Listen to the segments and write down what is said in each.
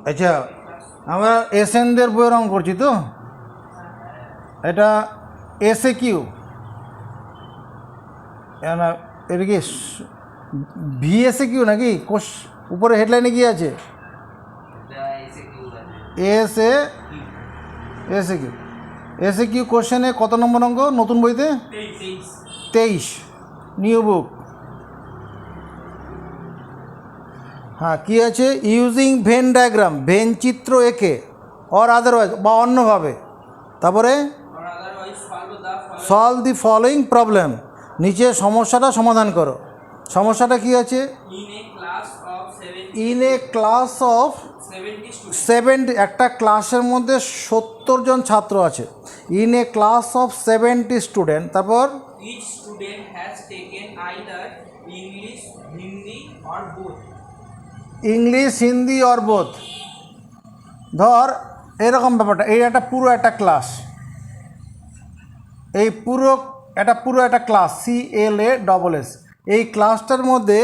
আচ্ছা, আমরা এসএনদের বইয়ের অঙ্ক করছি তো, এটা এসএ কিউ, এটা কি ভিএসএ কিউ নাকি? উপরে হেডলাইনে কি আছে? SA SA Q. SA Q কোশ্চেনে কত নম্বর অঙ্ক নতুন বইতে? 23, নিউ বুক। হ্যাঁ, কী আছে? ইউজিং ভেন ডায়াগ্রাম, ভেন চিত্র এঁকে, অর আদারওয়াইজ বা অন্যভাবে, তারপরে সলভ দি ফলোয়িং প্রবলেম, নিচে সমস্যাটা সমাধান করো। সমস্যাটা কি আছে? ইন এ ক্লাস অফ 70, একটা ক্লাসের মধ্যে 70 জন ছাত্র আছে। In a class of 70 student, তারপর each student has taken either English, Hindi or both. English, Hindi or both. ধর এরকম ব্যাপারটা, এই একটা পুরো একটা ক্লাস, এই পুরো একটা ক্লাস, CLASS। এই ক্লাসটার মধ্যে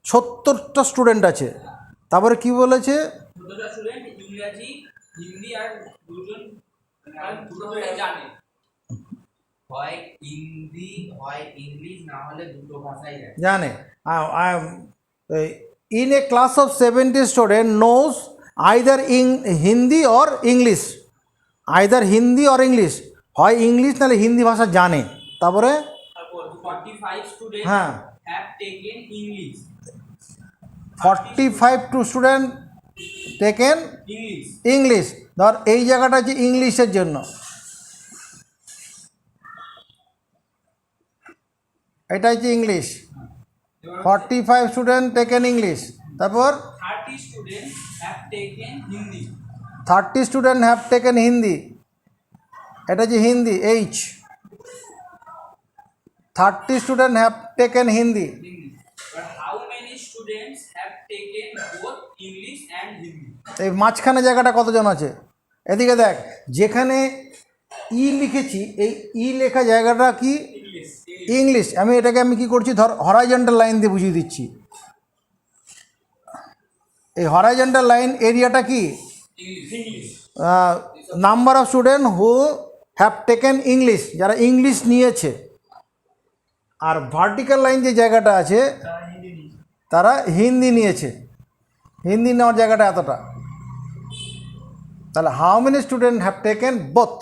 70টা স্টুডেন্ট আছে। তারপরে কি বলেছে? 70টা স্টুডেন্ট ইংরেজি, হিন্দি আর দুটো ভাষাই জানে। হয় হিন্দি হয় ইংলিশ, না হলে দুটো ভাষাই জানে। In a class of 70 student knows either Hindi or English, either Hindi or English, হয় ইংলিশ নাহলে হিন্দি ভাষা জানে। তারপরে 45 স্টুডেন্ট হ্যাঁ, have taken English, 45 student taken English. English. ধর এই জায়গাটা হচ্ছে ইংলিশের জন্য, এটা হচ্ছে ইংলিশ। 45 student taken English. তারপর 30 student have taken Hindi, 30 student have taken Hindi, এটা যে Hindi, H. 30 student have taken Hindi. but how many students have taken both English and Hindi? এই মাঝখানে জায়গাটা কতজন আছে? এদিকে দেখ, যেখানে ই লিখেছি, এই ই লেখা জায়গাটা কি? ইংলিশ। এটাকে আমি কি করছি? ধর হরাইজন্টাল লাইন দিয়ে বুঝিয়ে দিচ্ছি। এই হরাইজন্টাল লাইন এরিয়াটা কি? Number of student who have taken English, যারা ইংলিশ নিয়েছে। আর ভার্টিক্যাল লাইন যে জায়গাটা আছে, তারা হিন্দি নিয়েছে। হিন্দি নেওয়ার জায়গাটা এতটা। তাহলে how many student have taken both,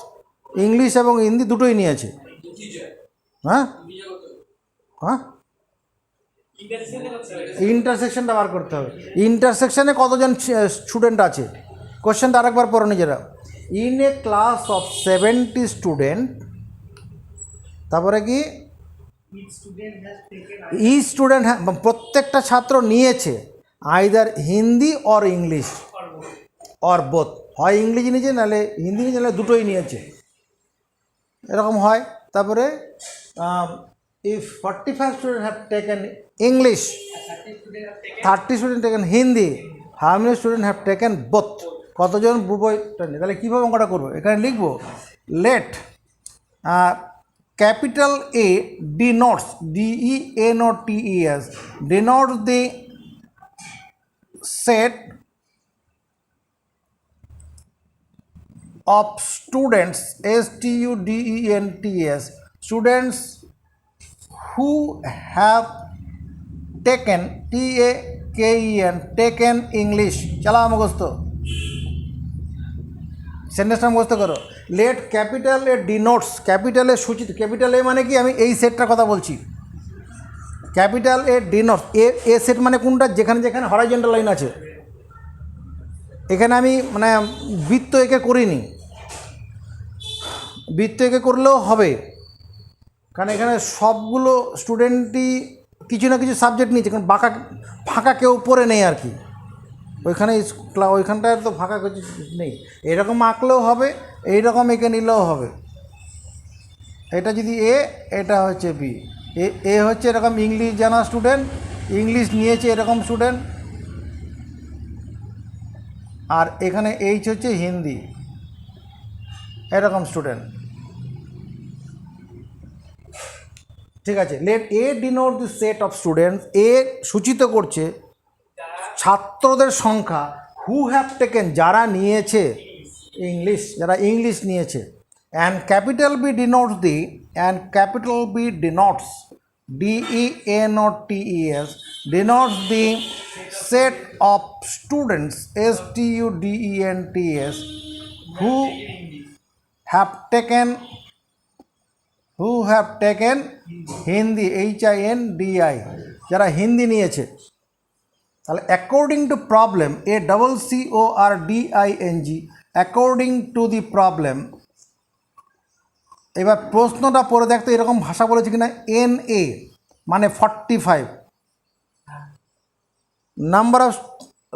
English এবং হিন্দি দুটোই নিয়েছে। হ্যাঁ হ্যাঁ, ইন্টারসেকশনটা বার করতে হবে। ইন্টারসেকশনে কতজন স্টুডেন্ট আছে? কোশ্চেনটা আরেকবার পড়ো নিজেরা। In a class of 70 student, তারপরে কি? ইচ স্টুডেন্ট, প্রত্যেকটা ছাত্র নিয়েছে either Hindi or English or both, হয় ইংলিশ নিয়েছে নাহলে হিন্দি নিয়েছে, নাহলে দুটোই নিয়েছে, এরকম হয়। তারপরে if 45 students have taken English, 30 students taken Hindi, how many students have taken both? কতজন উভয়টা নিয়ে? তাহলে কীভাবে অঙ্কটা করবো? এখানে লিখবো let capital A denotes, DENOTES, denotes the set of students, STUDENTS, students who have taken, TAKEN, taken English। চালাও মুখস্থ, সেন্টেন্সটা মুখস্থ করো। লেট ক্যাপিটাল এ ডিনোটস, ক্যাপিটালে সূচিত, ক্যাপিটাল এ মানে কি? আমি এই সেটটার কথা বলছি। Capital A denotes, A set মানে কোনটা? যেখানে যেখানে হরাইজন্টাল লাইন আছে। এখানে আমি বৃত্ত এঁকে করিনি, বৃত্ত এঁকে করলেও হবে, কারণ এখানে সবগুলো স্টুডেন্টই কিছু না কিছু সাবজেক্ট নিয়েছে, কারণ ফাঁকা কেউ পড়ে নেই আর কি। ওইখানটায় তো ফাঁকা কিছু নেই। এরকম আঁকলেও হবে, এইরকম এঁকে নিলেও হবে। এটা যদি এ, এটা হচ্ছে বি। এ হচ্ছে এরকম ইংলিশ জানা স্টুডেন্ট, ইংলিশ নিয়েছে এরকম স্টুডেন্ট, আর এখানে এইচ হচ্ছে হিন্দি, এরকম স্টুডেন্ট। ঠিক আছে, let A denote the set of students, এ সূচিত করছে ছাত্রদের সংখ্যা হু হ্যাভ টেকেন যারা নিয়েছে ইংলিশ, যারা ইংলিশ নিয়েছে, and capital B denotes the, and capital B denotes DENOTES denotes the set of students STUDENTS who have taken Hindi HINDI যারা হিন্দি নিয়েছে। তাহলে according to problem ACCORDING according to the problem. এবার প্রশ্নটা পড়ে দেখতো এরকম ভাষা বলেছে কিনা। NA মানে 45, number of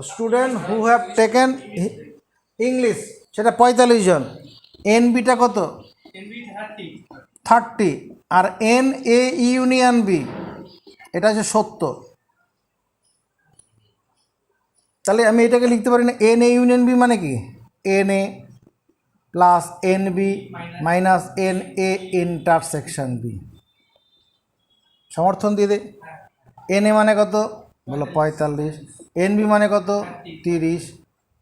student who have taken English সেটা 45 জন, NBটা কত 30, আর NA ইউনিয়ন বি এটা হচ্ছে 70। তাহলে আমি এটাকে লিখতে পারি না NA ইউনিয়ন বি মানে কি NA plus NB minus NA intersection B. সমর্থন দিয়ে দে। NA মানে কত বলো 45, NB মানে কত 30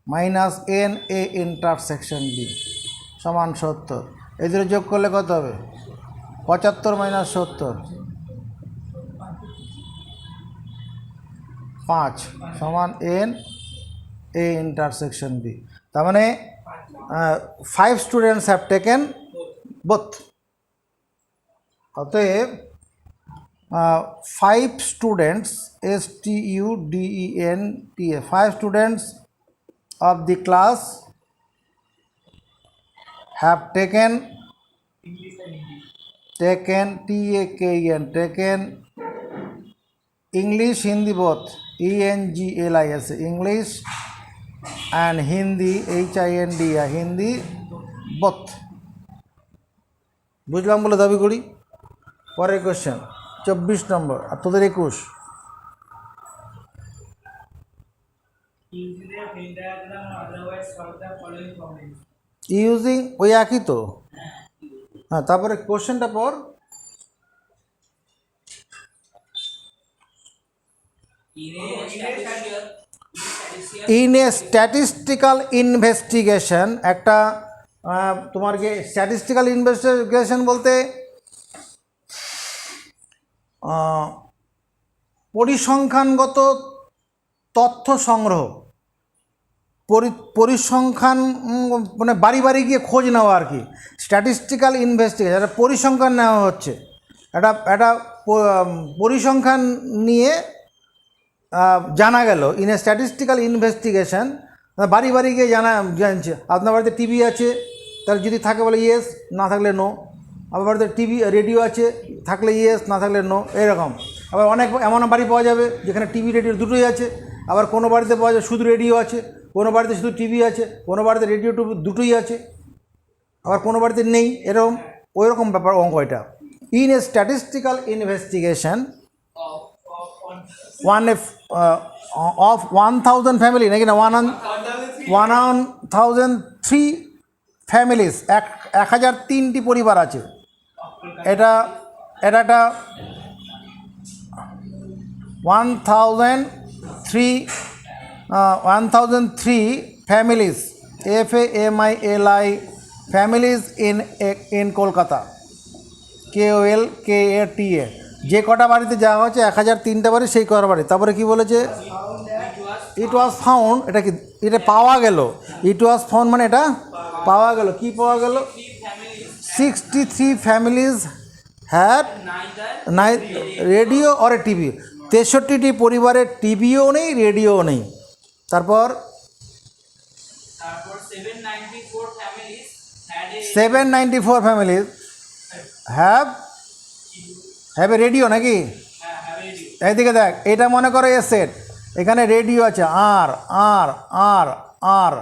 মাইনাস NA ইন্টারসেকশন বি সমান 70। এদের যোগ করলে কত হবে 75 মাইনাস 70 5 সমান NA ইন্টারসেকশন বি। তার মানে 5 students have taken both. অতএব 5 students STUDENTS 5 students of the class have taken TAKEN English Hindi both ENGLIS English and Hindi HINDI Hindi both। বুঝলাম বলে দাবি করি। পরের কোশ্চেন 24 নম্বর আর তোদের 21। ইউজিং ওই একই তো। হ্যাঁ, তারপরে কোশ্চেনটা পর। ইন এ স্ট্যাটিস্টিক্যাল ইনভেস্টিগেশন একটা তোমার কি স্ট্যাটিস্টিক্যাল ইনভেস্টিগেশন বলতে পরিসংখ্যানগত তথ্য সংগ্রহ, পরিসংখ্যান মানে বাড়ি বাড়ি গিয়ে খোঁজ নেওয়া আর কি। স্ট্যাটিস্টিক্যাল ইনভেস্টিগেশন একটা পরিসংখ্যান নেওয়া হচ্ছে, একটা পরিসংখ্যান নিয়ে জানা গেল ইন এ স্ট্যাটিস্টিক্যাল ইনভেস্টিগেশন বাড়ি বাড়ি গিয়ে জানছে আপনার বাড়িতে টিভি আছে, তার যদি থাকে বলে ইয়েস, না থাকলে নো। আবার বাড়িতে রেডিও আছে, থাকলে ইয়েস, না থাকলে নো, এরকম। আবার অনেক এমন বাড়ি পাওয়া যাবে যেখানে টিভি রেডিও দুটোই আছে। আবার কোনো বাড়িতে পাওয়া যাবে শুধু রেডিও আছে, কোনো বাড়িতে শুধু টিভি আছে, কোনো বাড়িতে রেডিও দুটোই আছে, আবার কোনো বাড়িতে নেই, এরকম ওইরকম ব্যাপার অঙ্ক এটা। In a statistical investigation of 1000 family নাকি না 1003 ফ্যামিলিস 1003টি পরিবার আছে। এটা একটা 1003 families FAMILI families in Kolkata KOLKATA। যে কটা বাড়িতে যাওয়া হচ্ছে 1003টা বাড়ি, সেই কটা বাড়ি। তারপরে কি বলেছে ইট ওয়াজ ফাউন্ড, এটা কি এটা পাওয়া গেল। ইট ওয়াজ ফাউন্ড মানে এটা পাওয়া গেল। কি পাওয়া গেল 63 families had radio or a TV. 63টি পরিবারের টিভিও নেই, রেডিও নেই। তারপর 794 ফ্যামিলিজ হ্যাভ এ রেডিও নাকি। এইদিকে দেখ, এটা মনে করো এ সেট, এখানে রেডিও আছে আর আর আর আর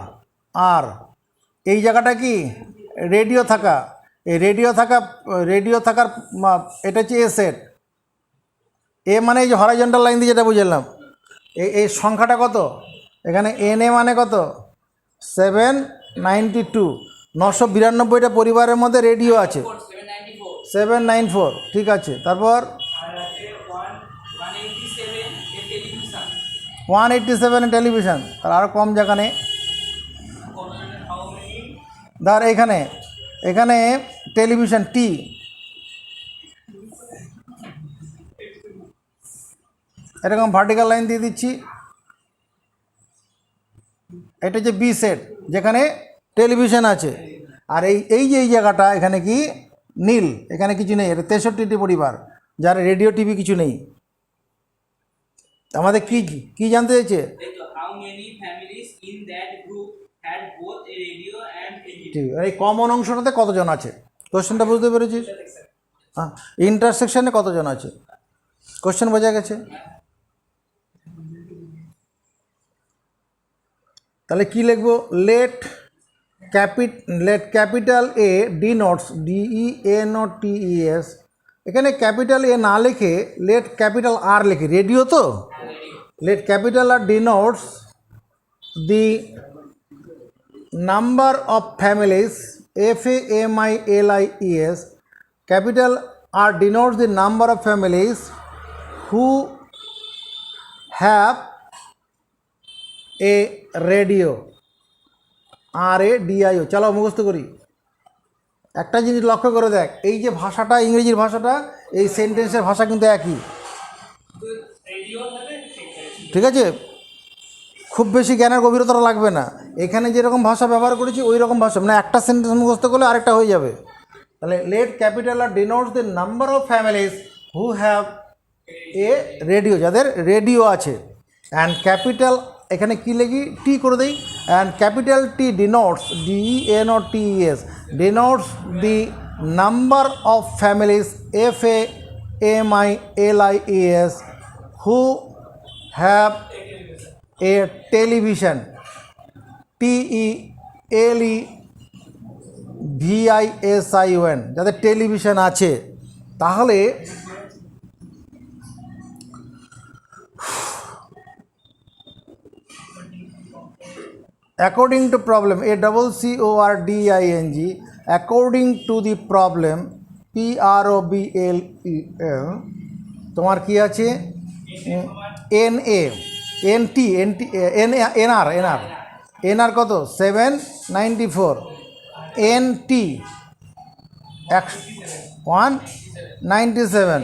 আর, এই জায়গাটা কি রেডিও থাকা। এই রেডিও থাকার এটা হচ্ছে এ সেট। এ মানে এই যে হরাইজন্টাল লাইন দিয়ে যেটা বুঝলাম, এই সংখ্যাটা কত এখানে NA মানে কত 792। 992টা পরিবারের মধ্যে রেডিও আছে 794, ঠিক আছে। তারপর 187 টেলিভিশন, তাহলে আরও কম জায়গা নেই। ধর এখানে এখানে টেলিভিশন টি, এরকম ভার্টিক্যাল লাইন দিয়ে দিচ্ছি। এটা হচ্ছে বি সেট যেখানে টেলিভিশন আছে। আর এই যে এই জায়গাটা এখানে কি নীল, এখানে কিছু নেই, এটা 63টি পরিবার যার রেডিও টিভি কিছু নেই। আমাদের কি কি জানতে চাইছে? How many families in that group had both a radio and a TV? ঠিক, এই কমন অংশটাতে কতজন আছে? কোশ্চেনটা বুঝতে পেরেছিস? হ্যাঁ, ইন্টারসেকশনে কতজন আছে? কোশ্চেন বোঝা গেছে? তাহলে কি লিখবো? Let capital A denotes DENOTES, এখানে ক্যাপিটাল এ না লিখে লেট ক্যাপিটাল আর লিখি, রেডিও তো, let capital R denotes the number of families FAMILIES, capital R denotes the number of families who have a radio, RADIO। চলো মুখস্থ করি। একটা জিনিস লক্ষ্য করে দেখ, এই যে ভাষাটা ইংরেজির ভাষাটা, এই সেন্টেন্সের ভাষা কিন্তু একই, ঠিক আছে? খুব বেশি জ্ঞানের গভীরতা লাগবে না, এখানে যেরকম ভাষা ব্যবহার করেছি ওই রকম ভাষা, মানে একটা সেন্টেন্স মুখস্থ করলে আরেকটা হয়ে যাবে। তাহলে let capital R denotes the number of families who have a radio, যাদের রেডিও আছে। অ্যান্ড ক্যাপিটাল এখানে কী লিখি? টি করে দিই। And capital T denotes DENOTES denotes the number of families FAMILIES who have a television TELEVISION, যাদের television আছে। তাহলে according to problem ACCORDING, according to the problem PROBLEM, তোমার কি আছে? NR কত? 794, NT 187।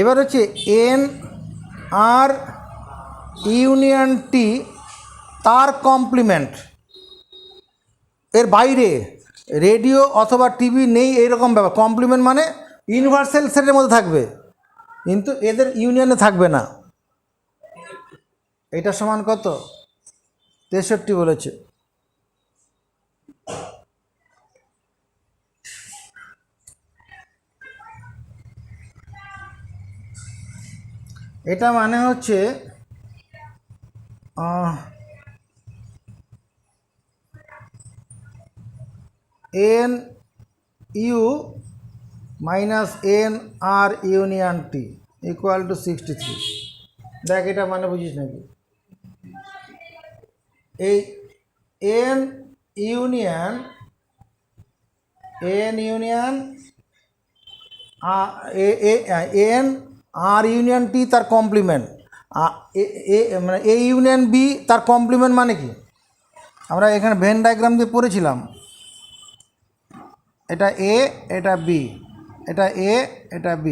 এবার হচ্ছে NR ইউনিয়ন টি তার কমপ্লিমেন্ট, এর বাইরে রেডিও অথবা টিভি নেই এইরকম ব্যাপার। কমপ্লিমেন্ট মানে ইউনিভার্সাল সেটের মধ্যে থাকবে, কিন্তু এদের ইউনিয়নে থাকবে না। এটা সমান কত? 63 বলেছে। এটা মানে হচ্ছে NU minus NR union T equal to 63। দেখ এটা মানে বুঝিস নাকি? এই N union NR union T তার কমপ্লিমেন্ট, মানে A ইউনিয়ন B তার কমপ্লিমেন্ট মানে কি? আমরা এখানে ভেন ডায়াগ্রাম দিয়ে পড়েছিলাম। এটা A, এটা B, এটা A, এটা B।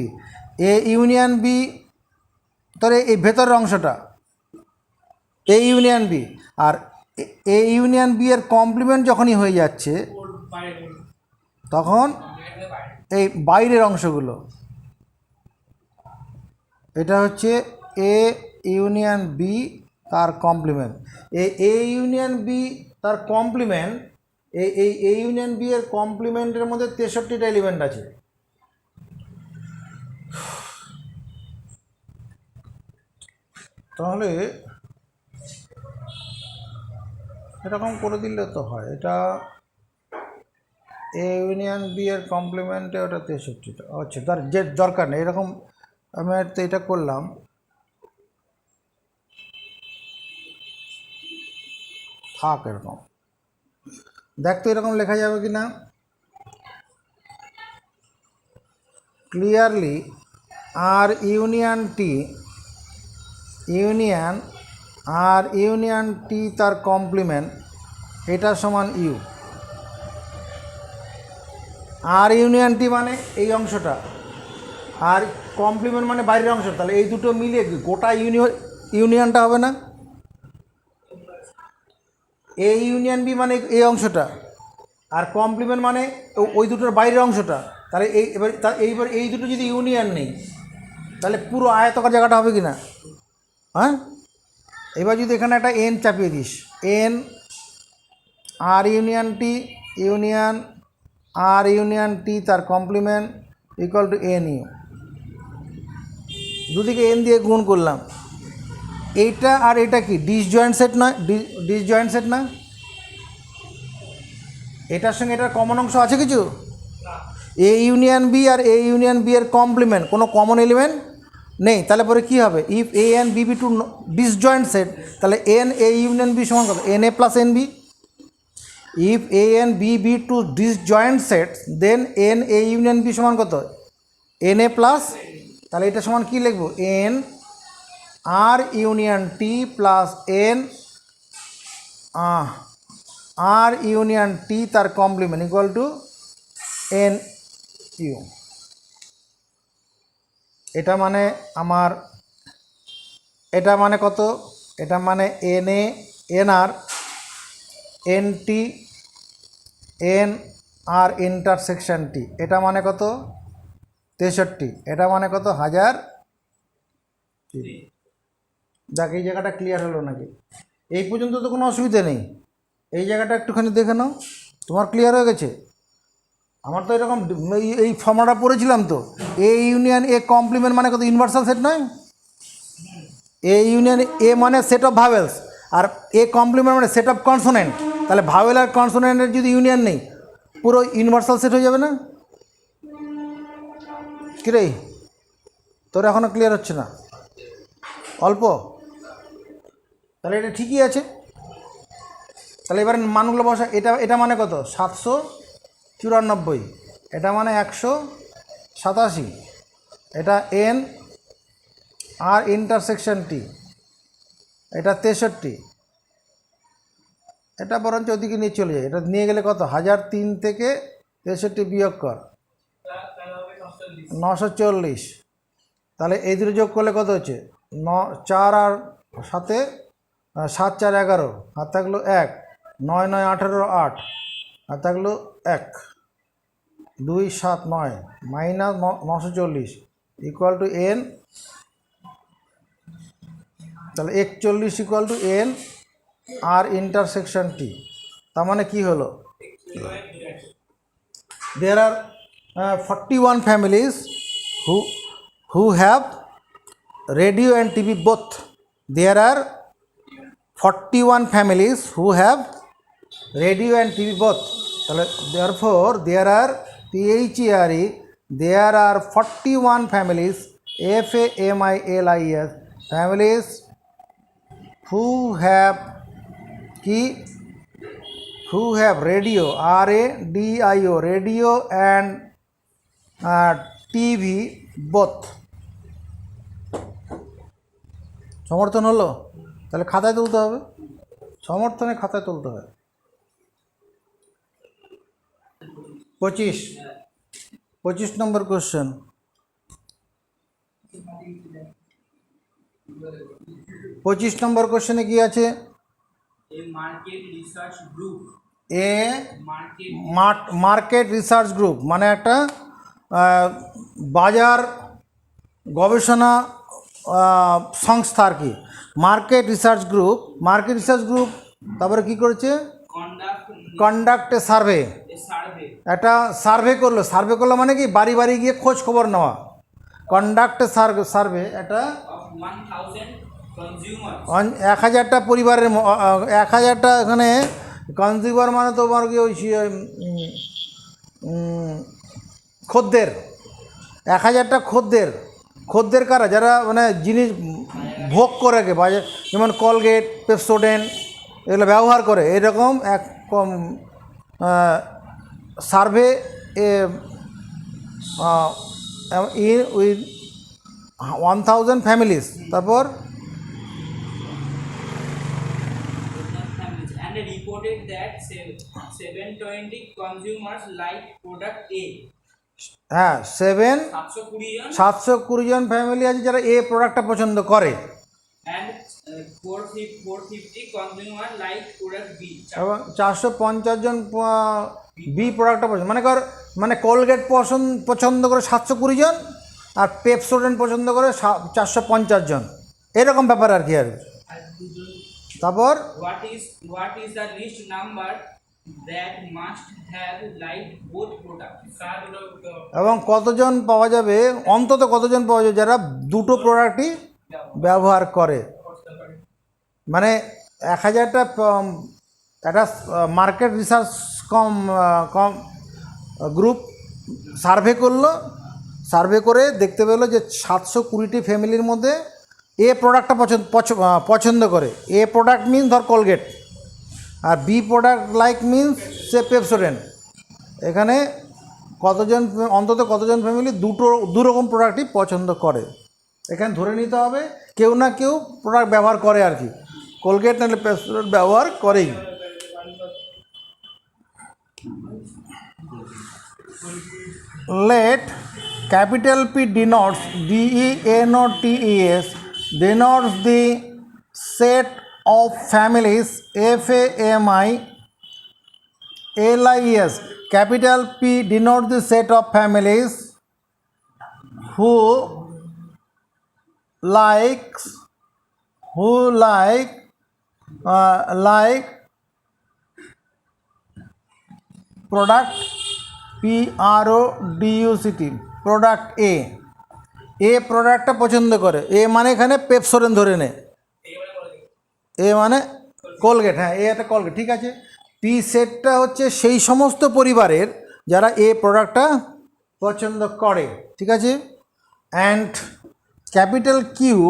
A ইউনিয়ন B, তোর এই ভেতরের অংশটা A ইউনিয়ন B, আর A ইউনিয়ন B এর কমপ্লিমেন্ট যখনই হয়ে যাচ্ছে তখন এই বাইরের অংশগুলো, এটা হচ্ছে A ইউনিয়ন B তার কমপ্লিমেন্ট। এই A ইউনিয়ন B তার কমপ্লিমেন্ট, এই A ইউনিয়ন B এর কমপ্লিমেন্টের মধ্যে 63টা এলিমেন্ট আছে। তাহলে এরকম করে দিলে তো হয়, এটা A ইউনিয়ন B এর কমপ্লিমেন্টে ওটা 63টা। আচ্ছা, তার যে দরকার নেই এরকম, আমি তো এটা করলাম। থাক এরকম, দেখ তো এরকম লেখা যাবে কি না। ক্লিয়ারলি আর union T union R union T তার কমপ্লিমেন্ট এটা সমান ইউ। আর ইউনিয়ন টি মানে এই অংশটা, আর কমপ্লিমেন্ট মানে বাইরের অংশ, তাহলে এই দুটো মিলিয়ে গোটা ইউনিয়নটা হবে না? এ ইউনিয়ন বি মানে এই অংশটা, আর কমপ্লিমেন্ট মানে ওই দুটোর বাইরের অংশটা। তাহলে এইবার এই দুটো যদি ইউনিয়ন নেই তাহলে পুরো আয়তকার জায়গাটা হবে কি না? হ্যাঁ, এবার যদি এখানে একটা এন চাপিয়ে দিস, n R union T union R union T তার complement equal to n U, দুদিকে এন দিয়ে গুণ করলাম। এইটা আর এটা কি ডিসজয়েন্ট সেট নয়? ডিসজয়েন্ট সেট না? এটার সঙ্গে এটার কমন অংশ আছে কিছু? এ ইউনিয়ন বি আর এ ইউনিয়ন বি এর কমপ্লিমেন্ট কোনো কমন এলিমেন্ট নেই। তাহলে পরে কী হবে? If A and B be two disjoint set, তাহলে এন এ ইউনিয়ন বি সমান কত? N A plus N B. If A and B be two disjoint set then N A union B সমান কত? এন এ প্লাস, তাহলে এটা সমান কী লিখবো? N R union T plus n R union T তার complement equal to n U. এটা মানে আমার, এটা মানে কত? এটা মানে n A n R n T n R intersection T, এটা মানে কত? 63। এটা মানে কত? 1000। দেখ এই জায়গাটা ক্লিয়ার হলো নাকি? এই পর্যন্ত তো কোনো অসুবিধা নেই, এই জায়গাটা একটুখানি দেখে নাও, তোমার ক্লিয়ার হয়ে গেছে? আমার তো এরকম এই ফর্মুলাটা পড়েছিলাম তো, এ ইউনিয়ন এ কমপ্লিমেন্ট মানে কত? ইউনিভার্সাল সেট নয়? এ ইউনিয়ন এ মানে সেট অফ ভাওয়েলস, আর এ কমপ্লিমেন্ট মানে সেট অফ কনসোনেন্ট। তাহলে ভাওয়েল আর কনসোনেন্টের যদি ইউনিয়ন নেই, পুরো ইউনিভার্সাল সেট হয়ে যাবে না? কিরে, তোর এখনও ক্লিয়ার হচ্ছে না? অল্প? তাহলে এটা ঠিকই আছে। তাহলে এবার মানগুলো বসা। এটা মানে কত? 794। এটা মানে 187। এটা এন আর ইন্টারসেকশন টি, এটা 63। এটা বরঞ্চ ওদিকে নিয়ে চলে যায়, এটা নিয়ে গেলে কত? 1003 থেকে 63 বিয়োগ কর, 940। তাহলে এই দুটো যোগ করলে কত হচ্ছে? 4 আর 7 7 4 11, আর থাকলো 1, 9 9 18 8, আর থাকলো 1 2 7 9 মাইনাস 940 ইকুয়াল টু এন। তাহলে 41 equal to n R intersection T. তার মানে কী হলো? দেয়ার আর 41 families who have radio and TV both. There are 41 families who have radio and TV both. Therefore, there are PHERE, there are 41 families, FAMILIS, families who have radio, RADIO, radio and TV both. সমর্থন হলো? তাহলে খাতায় তুলতে হবে, সমর্থনে খাতায় তুলতে হয়। 25 নম্বর কোশ্চেন। 25 নম্বর কোশ্চেনে কি আছে? মার্কেট রিসার্চ গ্রুপ মানে একটা বাজার গবেষণা সংস্থা আর কি। মার্কেট রিসার্চ গ্রুপ তারপরে কি করেছে? কন্ডাক্ট এ সার্ভে। একটা সার্ভে করলো মানে কি? বাড়ি বাড়ি গিয়ে খোঁজ খবর নেওয়া। কন্ডাক্ট এ সার্ভে, এটা 1000টা পরিবারের 1000টা এখানে কনজিউমার মানে তোমার কি ওই খদ্দের, 1000টা খদ্দের কারা? যারা মানে জিনিস ভোগ করে বাজার, যেমন কলগেট, পেপসোডেন্ট এগুলো ব্যবহার করে। এরকম এক সার্ভে উইথ 1000 ফ্যামিলিস, তারপর and reported that 720 consumers like product A. হ্যাঁ 720 জন 720 জন ফ্যামিলি আছে যারা এ প্রোডাক্টটা পছন্দ করে, and 450 consumer like product B. এবং 450 জন বি প্রোডাক্টটা পছন্দ, মানে কোলগেট পছন্দ করে 720 জন, আর পেপসোডেন্ট পছন্দ করে 450 জন, এরকম ব্যাপার আর কি। আর তারপর What is the least number that must have like both products? এবং কতজন পাওয়া যাবে, অন্তত কতজন পাওয়া যাবে যারা দুটো প্রোডাক্টই ব্যবহার করে। মানে 1000টা একটা মার্কেট রিসার্চ কম গ্রুপ সার্ভে করে দেখতে পেলো যে 720টি ফ্যামিলির মধ্যে এ প্রোডাক্টটা পছন্দ করে। এ প্রোডাক্ট মিনস ধর কোলগেট, আর বি প্রোডাক্ট লাইক মিনস সে পেপসোডেন্ট। এখানে অন্তত কতজন ফ্যামিলি দুরকম প্রোডাক্টই পছন্দ করে। এখানে ধরে নিতে হবে কেউ না কেউ প্রোডাক্ট ব্যবহার করে আর কি, কোলগেট নাহলে পেপসোডেন্ট ব্যবহার করেই। Let capital P denotes DENOTES denotes the set of families FAMILIES. Capital P denotes the set of families who like product PRODUCT, product এ প্রোডাক্টটা পছন্দ করে। এ মানে এখানে পেপসোডেন্ট ধরে নে, এ মানে কোলগেট, হ্যাঁ এ একটা কোলগেট, ঠিক আছে। পি সেটটা হচ্ছে সেই সমস্ত পরিবারের যারা এ প্রোডাক্টটা পছন্দ করে, ঠিক আছে। And capital Q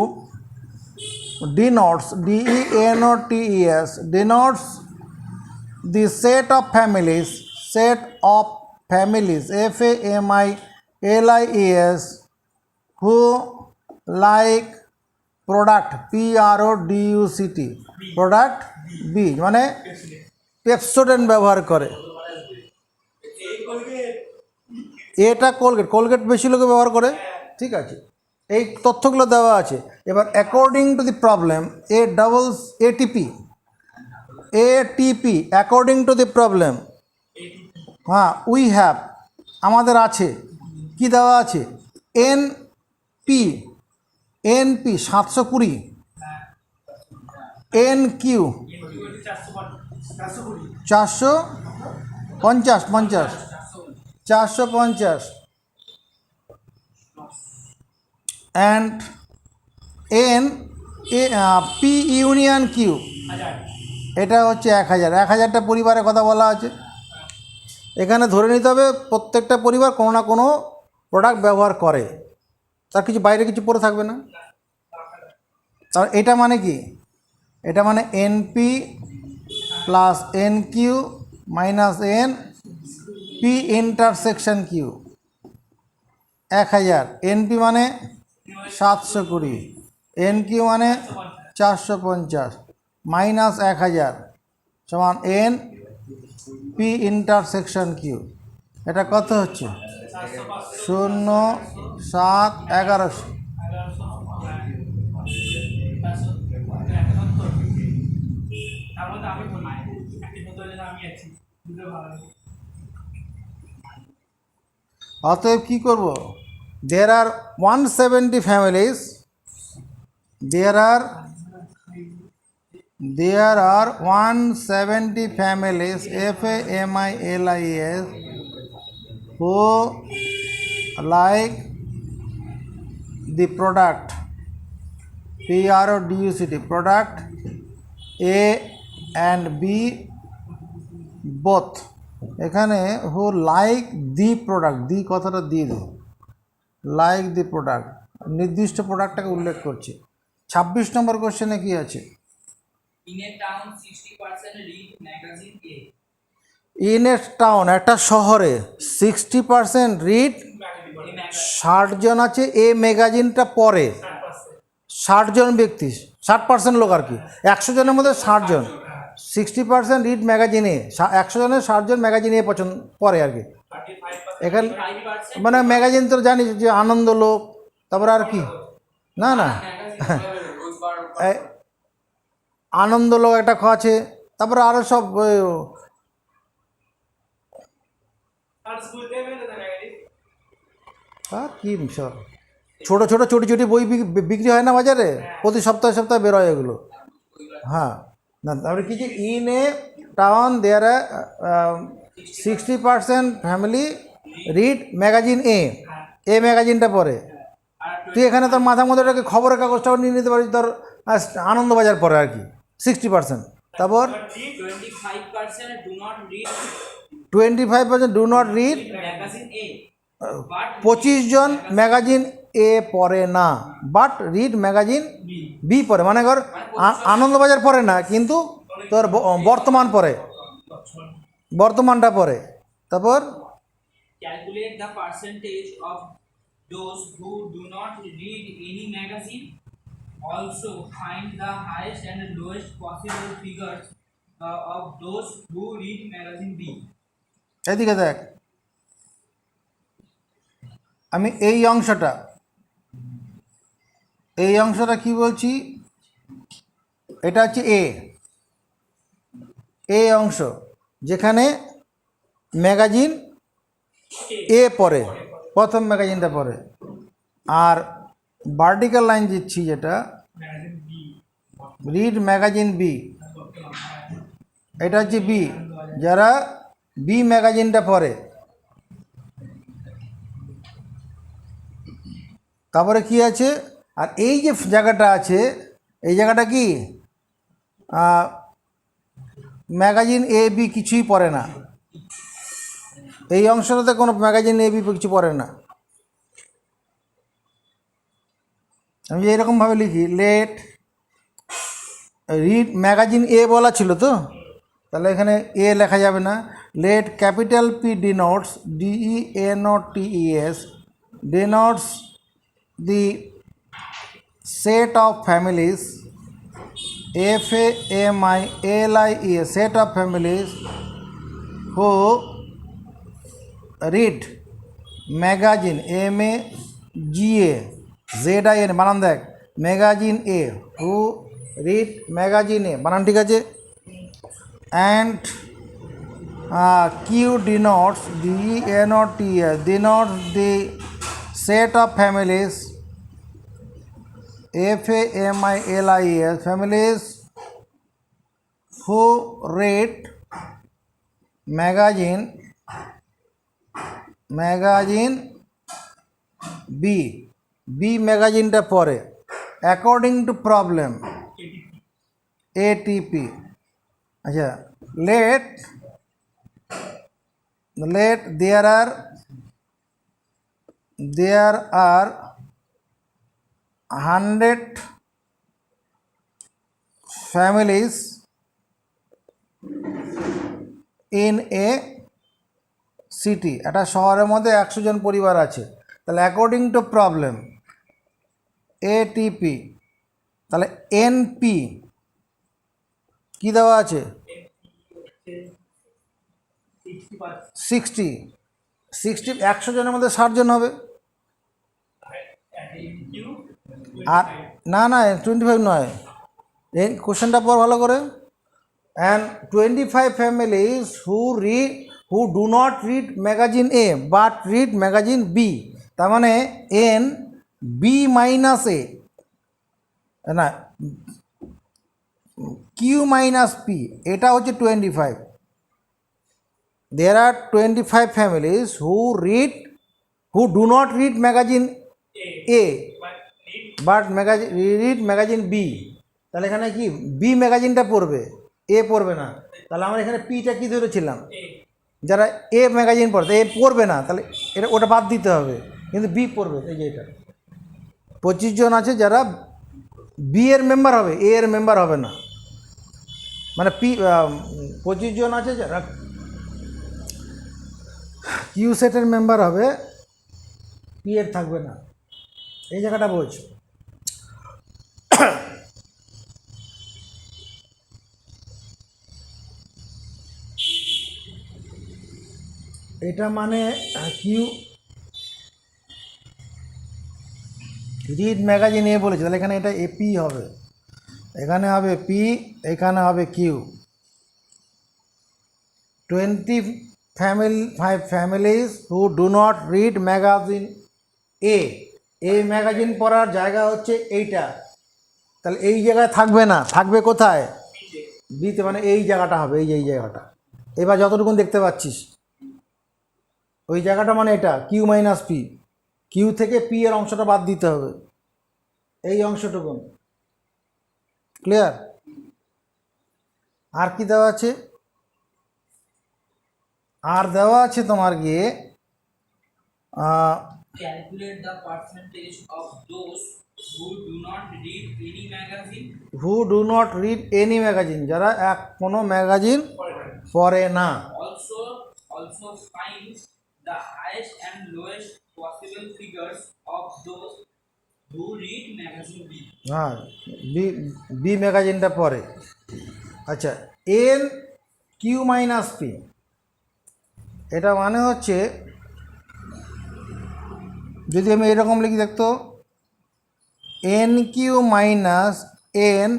denotes DENOTES denotes the set of families FAMILIES who like product PRODUCT, product B মানে পেপসোডেন্ট ব্যবহার করে। এটা কোলগেট বেশি লোকে ব্যবহার করে, ঠিক আছে। এই তথ্যগুলো দেওয়া আছে। এবার according to the problem ATP according to the problem, হ্যাঁ উই হ্যাভ আমাদের আছে, কি দেওয়া আছে, NP 720, NQ 450 and P union Q এটা হচ্ছে 1000টা পরিবারের কথা বলা আছে। এখানে ধরে নিতে হবে প্রত্যেকটা পরিবার কোনো না কোনো প্রোডাক্ট ব্যবহার করে, তার কিছু বাইরে কিছু পড়ে থাকবে না। আর এটা মানে কি, এটা মানে NP plus NQ minus NP intersection Q 1000, NP মানে 720, NQ মানে 450 মাইনাস 1000 সমান NP ইন্টারসেকশন Q। এটা কত হচ্ছে 0, 7, 1100। অতএব কী করব, there are 170 families, there are 170 families FAMILIES who like the product PRODUCT, product A and B both। এখানে who like the product, দি কথাটা দিয়ে দেব, লাইক দি প্রোডাক্ট, নির্দিষ্ট প্রোডাক্টটাকে উল্লেখ করছে। 26 নম্বর কোশ্চেনে কি আছে, In a town 60% read magazine A. In a town একটা শহরে 60% রিড 60 জন আছে এ ম্যাগাজিনটা পড়ে, 60 জন ব্যক্তি, 60% লোক আর কি, 100 জনের মধ্যে 60 জন, 60% রিড ম্যাগাজিনে, 100 জনের 60 জন ম্যাগাজিনে পছন্দ পড়ে আর কি। এখানে মানে ম্যাগাজিন তো জানিস যে আনন্দলোক, তারপরে আর কি, না না এই আনন্দলোক একটা আছে, তারপরে আরও সব আর কি সব ছোটো ছোটো চটি চটি বই বিক্রি হয় না বাজারে, প্রতি সপ্তাহে সপ্তাহে বেরোয় এগুলো। হ্যাঁ, না তারপরে কি যে in a town there 60% family read magazine এ ম্যাগাজিনটা পড়ে। তুই এখানে তোর মাথার মধ্যে ওটাকে খবরের কাগজটাও নিয়ে নিতে পারিস, তোর আনন্দবাজার পড়ে আর কি 60%। তারপর 25% ডু নট রিড, 25 জন ম্যাগাজিন এ পড়ে না, বাট রিড ম্যাগাজিন বি পড়ে। মানে ধর আনন্দবাজার পড়ে না, কিন্তু তোর বর্তমান পড়ে, বর্তমানটা পড়ে। তারপর calculate the percentage of those who do not read any magazine. Also find the highest and lowest possible figures of those who read magazine B. এদিকে দেখ, আমি এই অংশটা কি বলছি, এটা হচ্ছে এ অংশ, যেখানে ম্যাগাজিন এ পড়ে, প্রথম ম্যাগাজিনটা পড়ে। আর ভার্টিক্যাল লাইন দিচ্ছি যেটা রিড ম্যাগাজিন বি, এটা হচ্ছে বি, যারা বি ম্যাগাজিনটা পড়ে। তারপরে কি আছে, আর এই যে জায়গাটা আছে, এই জায়গাটা কি ম্যাগাজিন এ বি কিছুই পড়ে না, এই অংশটাতে কোনো ম্যাগাজিন এ বি কিছু পড়ে না। আমি এরকমভাবে লিখি, লেট রিড ম্যাগাজিন এ বলা ছিল তো, তাহলে এখানে এ লেখা যাবে না। Let capital P denotes DENOTES denotes the set of families, FAMILIE, set of families who read magazine MAGAZIN, বানান দেখ, magazine A, who read magazine এ, বানান ঠিক আছে। and Q denotes DENOTES denotes the set of families, FAMILIES, families who read magazine B ম্যাগাজিনটা পড়ে। According to problem ATP। আচ্ছা, let there are 100 families in a city, একটা শহরের মধ্যে 100 জন পরিবার আছে। তাহলে অ্যাকর্ডিং টু প্রবলেম ATP, তাহলে NP কি দেওয়া আছে 60, 100 জনের মধ্যে 60 জন হবে। আর না 25 নয়, এই কোশ্চেনটা পর ভালো করে। And 25 families who do not read magazine A but read magazine B, তার মানে N B minus A, না Q minus P, এটা হচ্ছে 25। There are 25 families who do not read magazine A but read magazine B, তাহলে এখানে কি B ম্যাগাজিনটা পড়বে, এ পড়বে না। তাহলে আমরা এখানে পিটা কি ধরেছিলাম, যারা এ ম্যাগাজিন পড়বে, এ পড়বে না, তাহলে এটা ওটা বাদ দিতে হবে, কিন্তু বি পড়বে। এই যে এটা 25 জন আছে যারা বি এর মেম্বার হবে, এ এর মেম্বার হবে না। মানে 25 জন আছে যারা কিউ সেটের মেম্বার হবে, পি এর থাকবে না, এই জায়গাটা বোঝ। এটা মানে কিউ রিড ম্যাগাজিন এ বলেছে, তাহলে এখানে এটা এপি হবে, এখানে হবে পি, এখানে হবে Q. 25 families who do not read magazine A, এই ম্যাগাজিন পড়ার জায়গা হচ্ছে এইটা, তাহলে এই জায়গায় থাকবে না, থাকবে কোথায়? বিতে, মানে এই জায়গাটা হবে, এই জায়গাটা। এবার যতটুকুন দেখতে পাচ্ছিস ওই জায়গাটা মানে এটা কিউ মাইনাস পি, কিউ থেকে পি এর অংশটা বাদ দিতে হবে, এই অংশটুকুন। ক্লিয়ার? আর কি দেওয়া আছে? আর দেওয়া আছে তোমার গিয়ে Calculate the percentage of those who do not read any magazine. Who do not read any magazine, যারা কোনো ম্যাগাজিন পড়ে না। Also find the highest and lowest possible figures of those who read magazine B. হ্যাঁ, B ম্যাগাজিনটা পড়ে। আচ্ছা, N Q minus P, এটা মানে হচ্ছে যদি আমি এরকম লিখি দেখতো, N Q minus N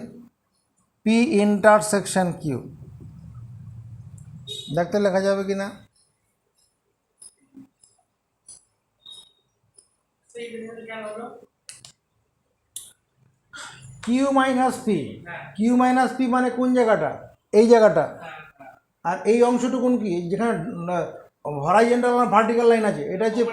P intersection Q, দেখতে লেখা যাবে কি না? Q minus P, Q minus P মানে কোন জায়গাটা? এই জায়গাটা। আর এই অংশটুকুন কি, যেখানে হরাইজন্টাল আর ভার্টিক্যাল লাইন আছে, এটা হচ্ছে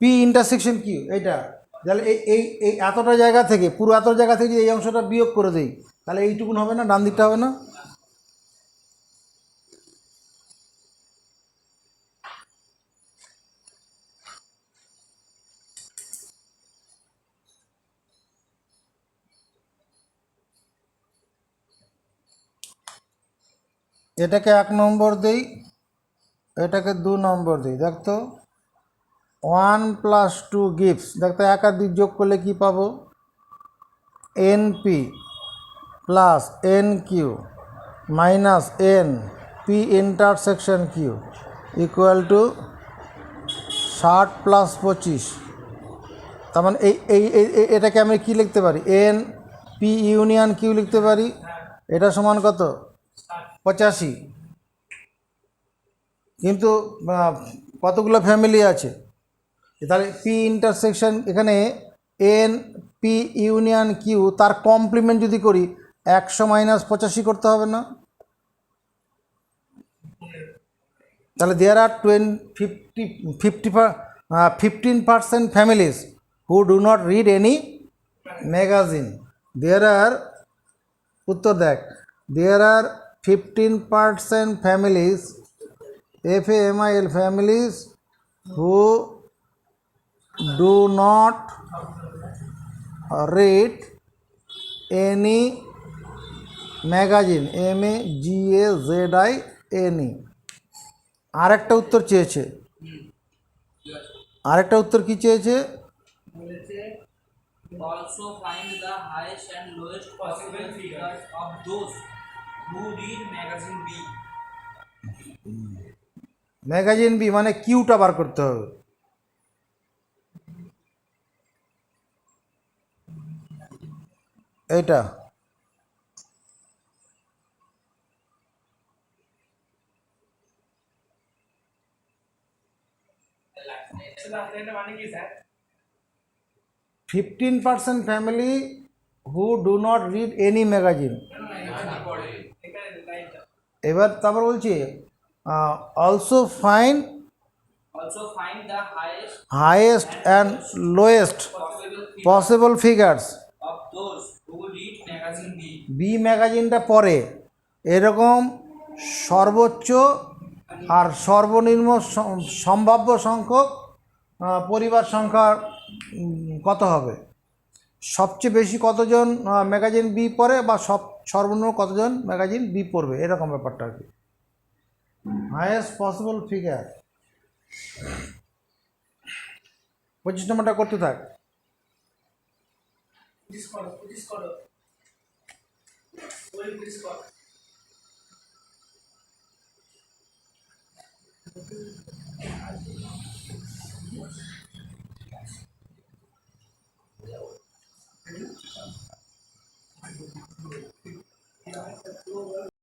পি ইন্টারসেকশন কিউ, এইটা। তাহলে এই এই এতটা জায়গা থেকে, পুরো এত জায়গা থেকে যদি এই অংশটা বিয়োগ করে দিই, তাহলে এইটুকুন হবে না, ডান দিকটা হবে না? এটাকে 1 নম্বর দেই, এটাকে 2 নম্বর দিই। দেখতো 1 + 2 গিভস, দেখতো 1 আর 2 যোগ করলে কি পাবো? NP plus N Q minus N P intersection Q equal to 60 + 25। তার মানে এটাকে আমি কি লিখতে পারি? এন পি ইউনিয়ন কিউ লিখতে পারি। এটা সমান কত? 85। কিন্তু কতগুলো ফ্যামিলি আছে? তাহলে পি ইন্টারসেকশন, এখানে এন পি ইউনিয়ন কিউ, তার কমপ্লিমেন্ট যদি করি 100 - 85 করতে হবে না? তাহলে there are 15% families who do not read any magazine. There are, উত্তর দেখ, there are 15% families, FAMIL families who do not read any magazine, MAGAZINE। আরেকটা উত্তর চেয়েছে, আরেকটা উত্তর কি চেয়েছে? Also find the highest and lowest possible figures of those who read magazine B. Magazine B মানে কিউটা বার করতে হবে। এইটা মানে কি sir? 15% family who do not read any magazine. এবার তারপর বলছি also find the highest and lowest possible figures of those who read magazine B. B ম্যাগাজিনটা পড়ে এরকম সর্বোচ্চ আর সর্বনিম্ন সম্ভাব্য সংখ্যক পরিবার সংখ্যা কত হবে, সবচেয়ে বেশি কতজন ম্যাগাজিন বি পড়ে, বা সর্বনিম্ন কতজন ম্যাগাজিন বি পড়বে, এরকম ব্যাপারটা আর কি। হাইয়েস্ট পসিবল ফিগার, 25 নম্বরটা করতে থাক। পুটিস করো ওই পুটিস করো